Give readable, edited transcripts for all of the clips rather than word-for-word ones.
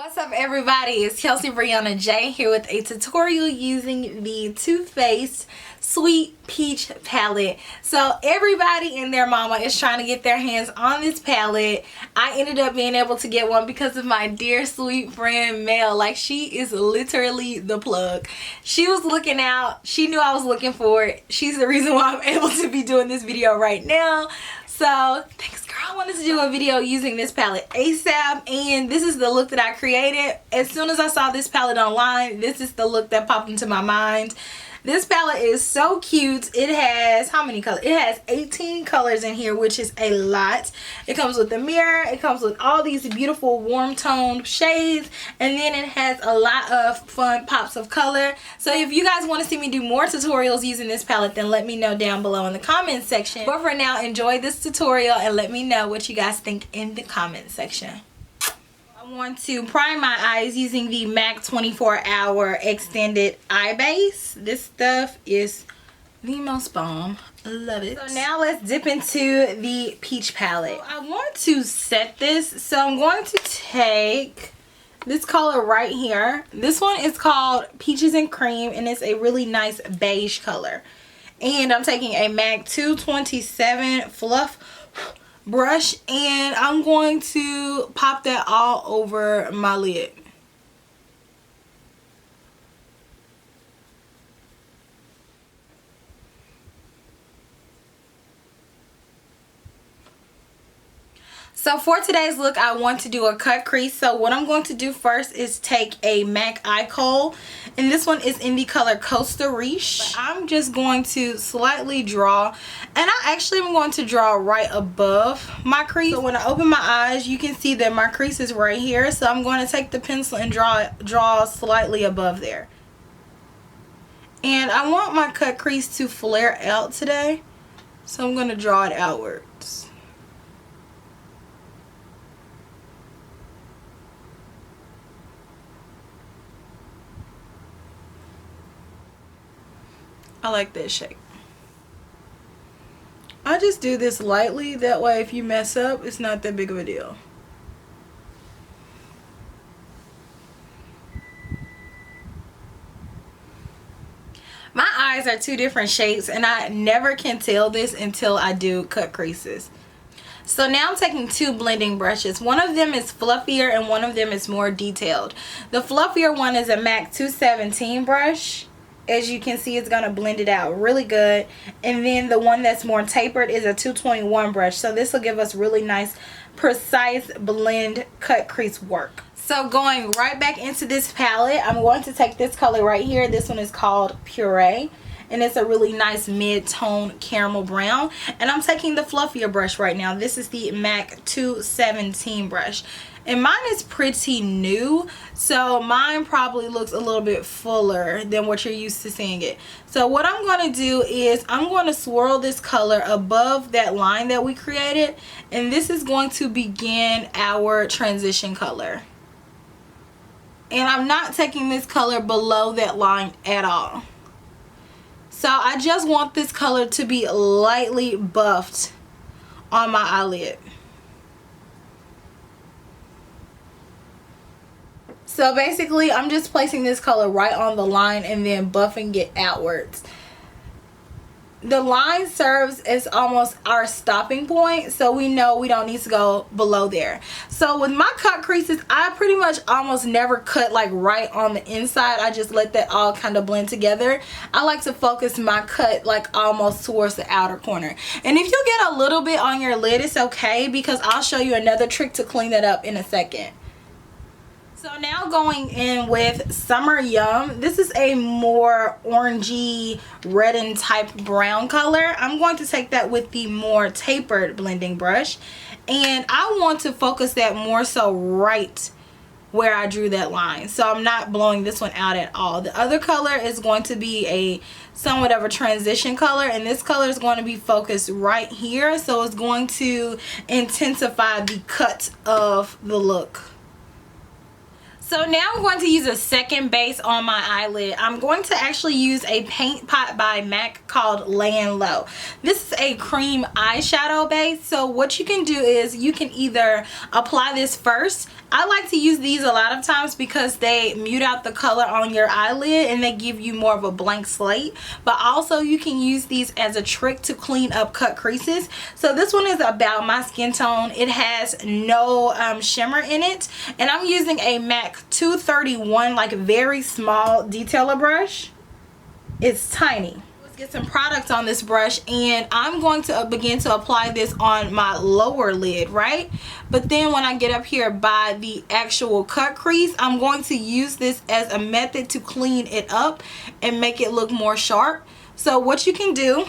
What's up everybody, it's KelseeBrianaJai here with a tutorial using the Too Faced Sweet Peach palette. So everybody and their mama is trying to get their hands on this palette. I ended up being able to get one because of my dear sweet friend Mel. Like, she is literally the plug. She was looking out, she knew I was looking for it. She's the reason why I'm able to be doing this video right now. So thanks girl. I wanted to do a video using this palette ASAP, and this is the look that I created. As soon as I saw this palette online, this is the look that popped into my mind. This palette is so cute. It has, how many colors? It has 18 colors in here, which is a lot. It comes with a mirror. It comes with all these beautiful warm toned shades. And then it has a lot of fun pops of color. So if you guys want to see me do more tutorials using this palette, then let me know down below in the comment section. But for now, enjoy this tutorial and let me know what you guys think in the comment section. I want to prime my eyes using the MAC 24 Hour Extended Eye Base. This stuff is the most bomb. Love it. So now let's dip into the peach palette. So I want to set this, so I'm going to take this color right here. This one is called Peaches and Cream, and it's a really nice beige color. And I'm taking a MAC 227 Fluff brush, and I'm going to pop that all over my lid. So for today's look, I want to do a cut crease. So what I'm going to do first is take a MAC Eye Kohl, and this one is in the color Costa Riche. But I'm just going to slightly draw, and I actually am going to draw right above my crease. So when I open my eyes, you can see that my crease is right here. So I'm going to take the pencil and draw slightly above there. And I want my cut crease to flare out today, so I'm going to draw it outwards. I like that shape. I just do this lightly, that way if you mess up, it's not that big of a deal. My eyes are two different shapes, and I never can tell this until I do cut creases. So now I'm taking two blending brushes. One of them is fluffier and one of them is more detailed. The fluffier one is a MAC 217 brush. As you can see, it's going to blend it out really good. And then the one that's more tapered is a 221 brush. So this will give us really nice, precise blend cut crease work. So going right back into this palette, I'm going to take this color right here. This one is called Puree, and it's a really nice mid-tone caramel brown. And I'm taking the fluffier brush right now. This is the MAC 217 brush. And mine is pretty new, so mine probably looks a little bit fuller than what you're used to seeing it. So what I'm going to do is I'm going to swirl this color above that line that we created, and this is going to begin our transition color. And I'm not taking this color below that line at all. So I just want this color to be lightly buffed on my eyelid. So basically, I'm just placing this color right on the line and then buffing it outwards. The line serves as almost our stopping point, so we know we don't need to go below there. So with my cut creases, I pretty much almost never cut like right on the inside. I just let that all kind of blend together. I like to focus my cut like almost towards the outer corner. And if you get a little bit on your lid, it's okay, because I'll show you another trick to clean that up in a second. So now going in with Summer Yum. This is a more orangey, reddened type brown color. I'm going to take that with the more tapered blending brush. And I want to focus that more so right where I drew that line. So I'm not blowing this one out at all. The other color is going to be a somewhat of a transition color. And this color is going to be focused right here. So it's going to intensify the cut of the look. So now I'm going to use a second base on my eyelid. I'm going to actually use a paint pot by MAC called Layin' Low. This is a cream eyeshadow base. So what you can do is you can either apply this first. I like to use these a lot of times because they mute out the color on your eyelid and they give you more of a blank slate. But also you can use these as a trick to clean up cut creases. So this one is about my skin tone. It has no shimmer in it, and I'm using a MAC 231, like very small detailer brush. It's tiny. Let's get some product on this brush, and I'm going to begin to apply this on my lower lid, right? But then when I get up here by the actual cut crease, I'm going to use this as a method to clean it up and make it look more sharp. So what you can do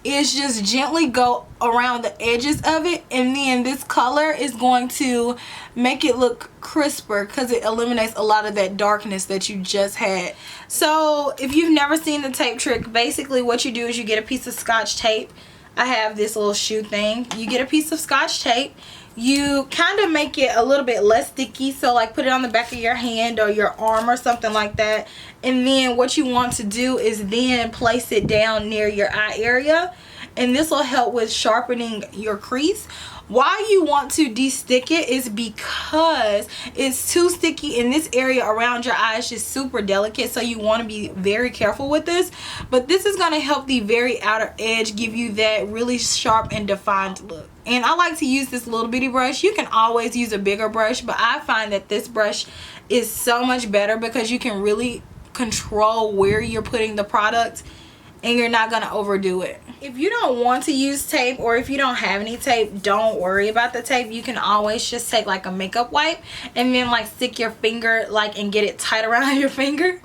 is just gently go around the edges of it, and then this color is going to make it look crisper because it eliminates a lot of that darkness that you just had. So if you've never seen the tape trick, basically what you do is you get a piece of Scotch tape. I have this little shoe thing. You get a piece of Scotch tape, you kind of make it a little bit less sticky, so like put it on the back of your hand or your arm or something like that, and then what you want to do is then place it down near your eye area, and this will help with sharpening your crease. Why you want to de-stick it is because it's too sticky in this area around your eye. It's just super delicate, so you want to be very careful with this. But this is going to help the very outer edge give you that really sharp and defined look. And I like to use this little bitty brush. You can always use a bigger brush, but I find that this brush is so much better because you can really control where you're putting the product and you're not going to overdo it. If you don't want to use tape, or if you don't have any tape, don't worry about the tape. You can always just take like a makeup wipe and then like stick your finger like and get it tight around your finger.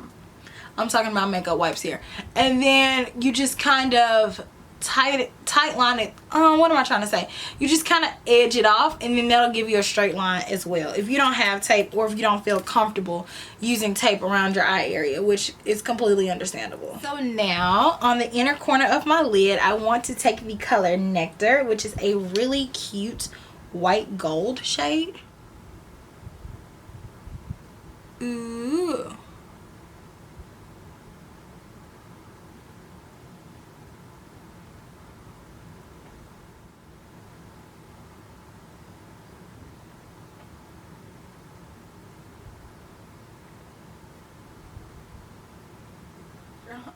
I'm talking about makeup wipes here. And then you just kind of tight line it. What am I trying to say? You just kind of edge it off, and then that'll give you a straight line as well if you don't have tape, or if you don't feel comfortable using tape around your eye area, which is completely understandable. So now on the inner corner of my lid, I want to take the color Nectar, which is a really cute white gold shade. Ooh.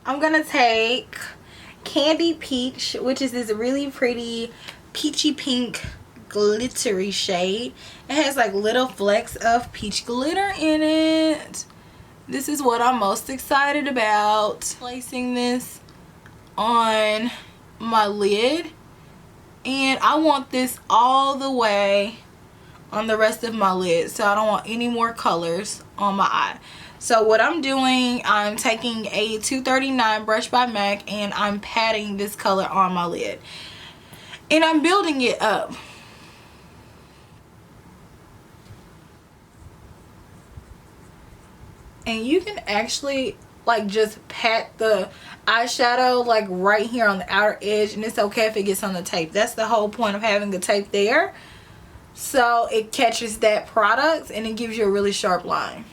I'm gonna take Candy Peach, which is this really pretty peachy pink glittery shade. It has like little flecks of peach glitter in it. This is what I'm most excited about. Placing this on my lid, and I want this all the way on the rest of my lid, so I don't want any more colors on my eye. So what I'm doing, I'm taking a 239 brush by MAC, and I'm patting this color on my lid, and I'm building it up. And you can actually like just pat the eyeshadow like right here on the outer edge, and it's okay if it gets on the tape. That's the whole point of having the tape there, so it catches that product and it gives you a really sharp line.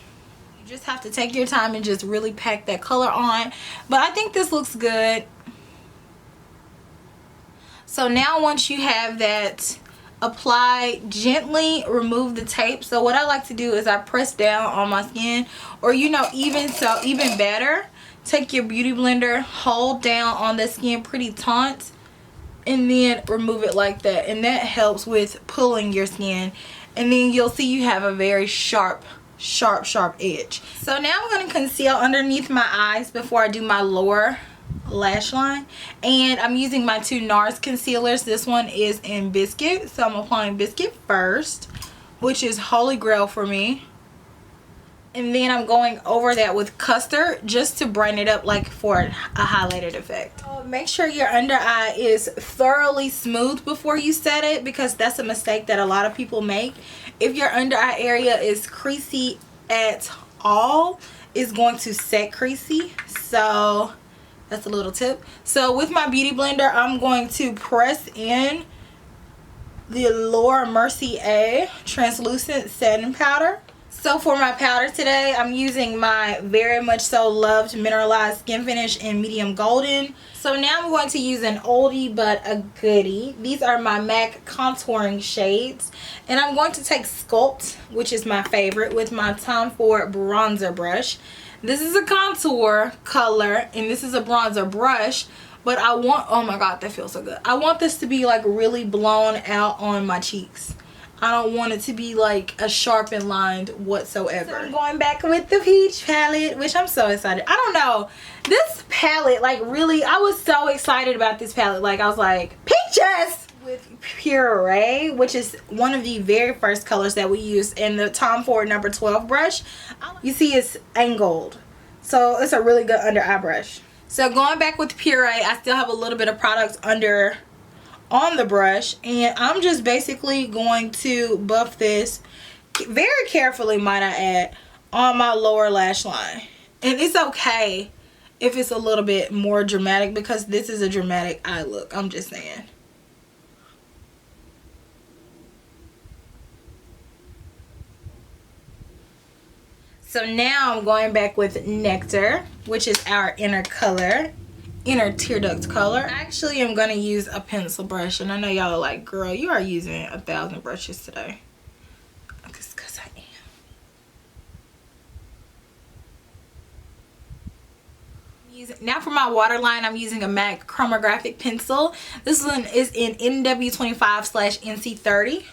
You just have to take your time and just really pack that color on. But I think this looks good. So now once you have that applied, gently remove the tape. So what I like to do is I press down on my skin, or you know, even better, take your beauty blender, hold down on the skin pretty taut, and then remove it like that, and that helps with pulling your skin, and then you'll see you have a very sharp edge. So now I'm going to conceal underneath my eyes before I do my lower lash line, and I'm using my two NARS concealers. This one is in Biscuit, so I'm applying Biscuit first, which is holy grail for me, and then I'm going over that with Custard just to brighten it up, like for a highlighted effect. So make sure your under eye is thoroughly smooth before you set it, because that's a mistake that a lot of people make. If your under eye area is creasy at all, it's going to set creasy, so that's a little tip. So with my beauty blender, I'm going to press in the Laura Mercier translucent setting powder. So for my powder today, I'm using my very much so loved mineralized skin finish in medium golden. So now I'm going to use an oldie but a goodie. These are my MAC contouring shades. And I'm going to take Sculpt, which is my favorite, with my Tom Ford bronzer brush. This is a contour color and this is a bronzer brush. But I want, oh my god, that feels so good. I want this to be like really blown out on my cheeks. I don't want it to be like a sharpened line whatsoever. So I'm going back with the peach palette, which I'm so excited. I don't know. This palette, like really, I was so excited about this palette. Like I was like, peaches! With Puree, which is one of the very first colors that we use in the Tom Ford number 12 brush. You see it's angled. So it's a really good under eye brush. So going back with Puree, I still have a little bit of product on the brush, and I'm just basically going to buff this very carefully, might I add, on my lower lash line. And it's okay if it's a little bit more dramatic because this is a dramatic eye look. I'm just saying. So now I'm going back with Nectar, which is our inner tear duct color. Actually, I'm going to use a pencil brush, and I know y'all are like, girl, you are using 1,000 brushes today. Because I am. Now for my waterline, I'm using a MAC chromographic pencil. This one is in NW25/NC30.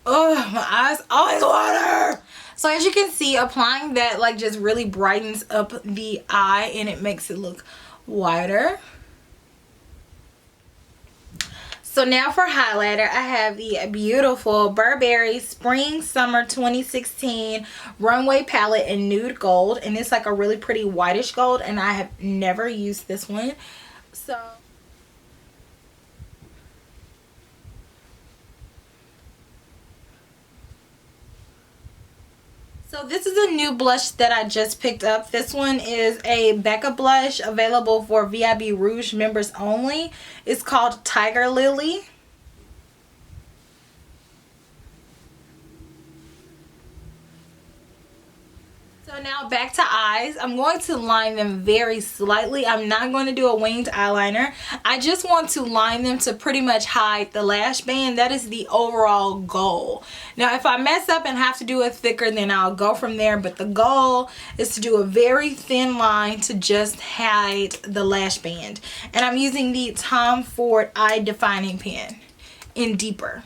Oh, my eyes always water. So as you can see, applying that like just really brightens up the eye and it makes it look wider. So now for highlighter, I have the beautiful Burberry Spring Summer 2016 Runway Palette in Nude Gold, and it's like a really pretty whitish gold, and I have never used this one. So this is a new blush that I just picked up. This one is a backup blush available for VIB Rouge members only. It's called Tiger Lily. So now back to eyes. I'm going to line them very slightly. I'm not going to do a winged eyeliner. I just want to line them to pretty much hide the lash band. That is the overall goal. Now if I mess up and have to do it thicker, then I'll go from there. But the goal is to do a very thin line to just hide the lash band. And I'm using the Tom Ford Eye Defining Pen in Deeper.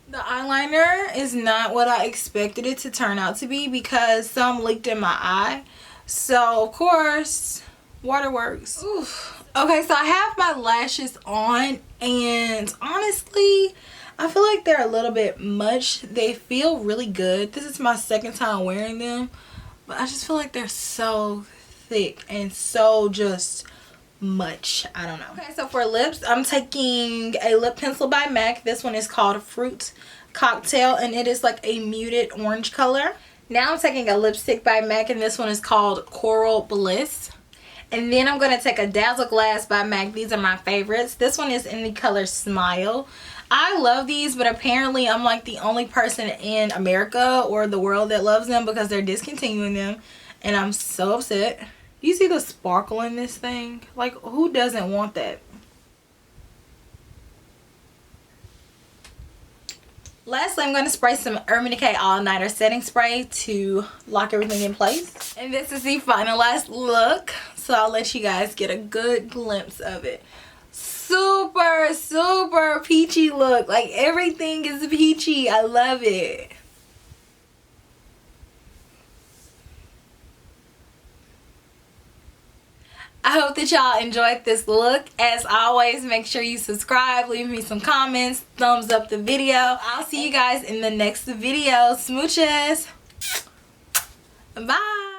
The eyeliner is not what I expected it to turn out to be because some leaked in my eye. So, of course, waterworks. Oof. Okay, so I have my lashes on, and honestly, I feel like they're a little bit much. They feel really good. This is my second time wearing them, but I just feel like they're so thick and so just much. I don't know. Okay, so for lips, I'm taking a lip pencil by MAC. This one is called Fruit Cocktail, and it is like a muted orange color. Now I'm taking a lipstick by MAC, and this one is called Coral Bliss. And then I'm going to take a Dazzle Glass by MAC. These are my favorites. This one is in the color Smile. I love these, but apparently I'm like the only person in America or the world that loves them because they're discontinuing them, and I'm so upset. You see the sparkle in this thing? Like, who doesn't want that? Lastly, I'm going to spray some Urban Decay All Nighter Setting Spray to lock everything in place. And this is the finalized look. So I'll let you guys get a good glimpse of it. Super, super peachy look. Like, everything is peachy. I love it. I hope that y'all enjoyed this look. As always, make sure you subscribe, leave me some comments, thumbs up the video. I'll see you guys in the next video. Smooches. Bye.